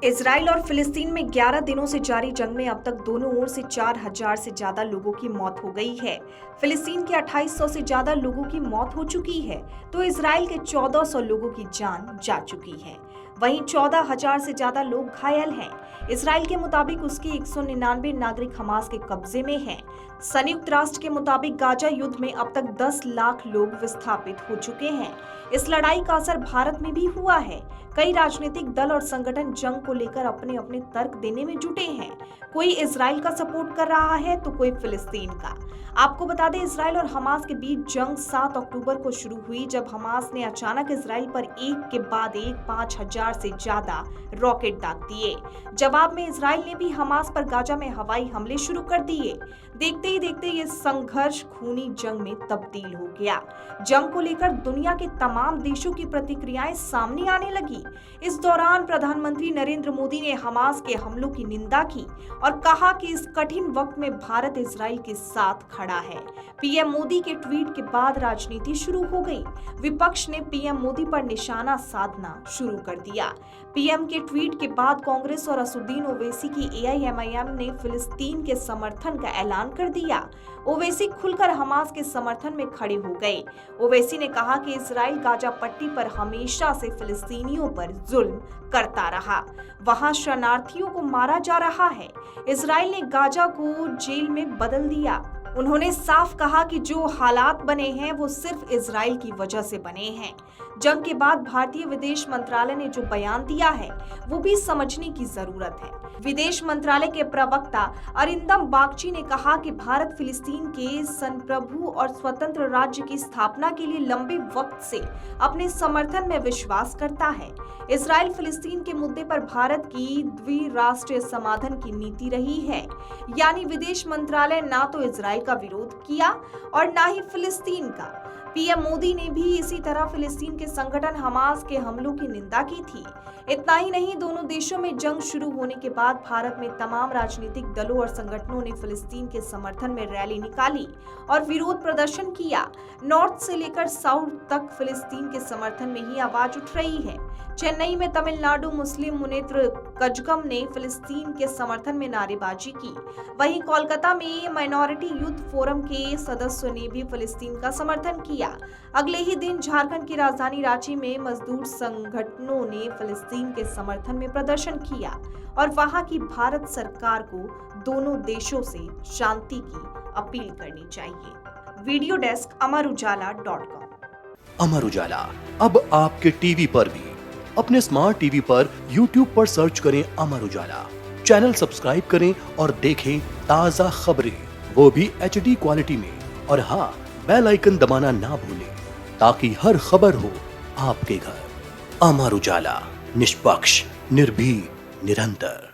Israel और फिलिस्तीन में 11 दिनों से जारी जंग में अब तक दोनों ओर से 4,000 से ज्यादा लोगों की मौत हो गई है। फिलिस्तीन के 2800 से ज्यादा लोगों की मौत हो चुकी है, तो इजराइल के 1400 लोगों की जान जा चुकी है। वहीं 14,000 से ज्यादा लोग घायल हैं। इजराइल के मुताबिक उसके 199 नागरिक हमास के कब्जे में हैं। संयुक्त राष्ट्र के मुताबिक गाजा युद्ध में अब तक 10 लाख लोग विस्थापित हो चुके हैं। इस लड़ाई का असर भारत में भी हुआ है। कई राजनीतिक दल और संगठन जंग को लेकर अपने अपने तर्क देने में जुटे हैं। कोई इजराइल का सपोर्ट कर रहा है तो कोई फिलिस्तीन का। आपको बता दें, इजराइल और हमास के बीच जंग 7 अक्टूबर को शुरू हुई, जब हमास ने अचानक इजराइल पर एक के बाद एक 5,000 से ज्यादा रॉकेट दाग दिए। जवाब में इजराइल ने भी हमास पर गाजा में हवाई हमले शुरू कर दिए। देखते ही देखते ये संघर्ष खूनी जंग में तब्दील हो गया। जंग को लेकर दुनिया के तमाम देशों की प्रतिक्रियाएं सामने आने लगी। इस दौरान प्रधानमंत्री नरेंद्र मोदी ने हमास के हमलों की निंदा की और कहा कि इस कठिन वक्त में भारत इजराइल के साथ खड़ा है। पीएम मोदी के ट्वीट के बाद राजनीति शुरू हो गई। विपक्ष ने पीएम मोदी पर निशाना साधना शुरू कर दिया। पीएम के ट्वीट के बाद कांग्रेस और असदुद्दीन ओवैसी की एआईएमआईएम ने फिलिस्तीन के समर्थन का ऐलान कर दिया। ओवैसी खुलकर हमास के समर्थन में खड़े हो गए। ओवैसी ने कहा कि इजराइल गाजा पट्टी पर हमेशा से फिलिस्तीनियों पर जुल्म करता रहा। वहां शरणार्थियों को मारा जा रहा है। इजराइल ने गाजा को जेल में बदल दिया। उन्होंने साफ कहा कि जो हालात बने हैं वो सिर्फ इजराइल की वजह से बने हैं। जंग के बाद भारतीय विदेश मंत्रालय ने जो बयान दिया है वो भी समझने की जरूरत है। विदेश मंत्रालय के प्रवक्ता अरिंदम बागची ने कहा कि भारत फिलिस्तीन के संप्रभु और स्वतंत्र राज्य की स्थापना के लिए लंबे वक्त से अपने समर्थन में विश्वास करता है। इजराइल फिलिस्तीन के मुद्दे पर भारत की द्विराष्ट्रीय समाधान की नीति रही है, यानी विदेश मंत्रालय ना तो इजराइल का विरोध किया और ना ही फिलिस्तीन का। पीएम मोदी ने भी इसी तरह फिलिस्तीन के संगठन हमास के हमलों की निंदा की थी। इतना ही नहीं, दोनों देशों में जंग शुरू होने के बाद भारत में तमाम राजनीतिक दलों और संगठनों ने फिलिस्तीन के समर्थन में रैली निकाली और विरोध प्रदर्शन किया। नॉर्थ से लेकर साउथ तक फिलिस्तीन के समर्थन में ही आवाज उठ रही है। चेन्नई में तमिलनाडु मुस्लिम मुनेत्र कजगम ने फिलिस्तीन के समर्थन में नारेबाजी की। वहीं कोलकाता में माइनॉरिटी यूथ फोरम के सदस्यों ने भी फिलिस्तीन का समर्थन किया। अगले ही दिन झारखंड की राजधानी रांची में मजदूर संगठनों ने फिलिस्तीन के समर्थन में प्रदर्शन किया और वहां की भारत सरकार को दोनों देशों से शांति की अपील करनी चाहिए। Video desk अमरुजाला.com। अमर उजाला अब आपके टीवी पर भी। अपने स्मार्ट टीवी पर YouTube पर सर्च करें अमर उजाला, चैनल सब्सक्राइब करें और देखें ताजा खबरें, वो भी HD क्वालिटी में। और हाँ, बेल आइकन दबाना ना भूलें ताकि हर खबर हो आपके घर। अमर उजाला, निष्पक्ष, निर्भीक, निरंतर।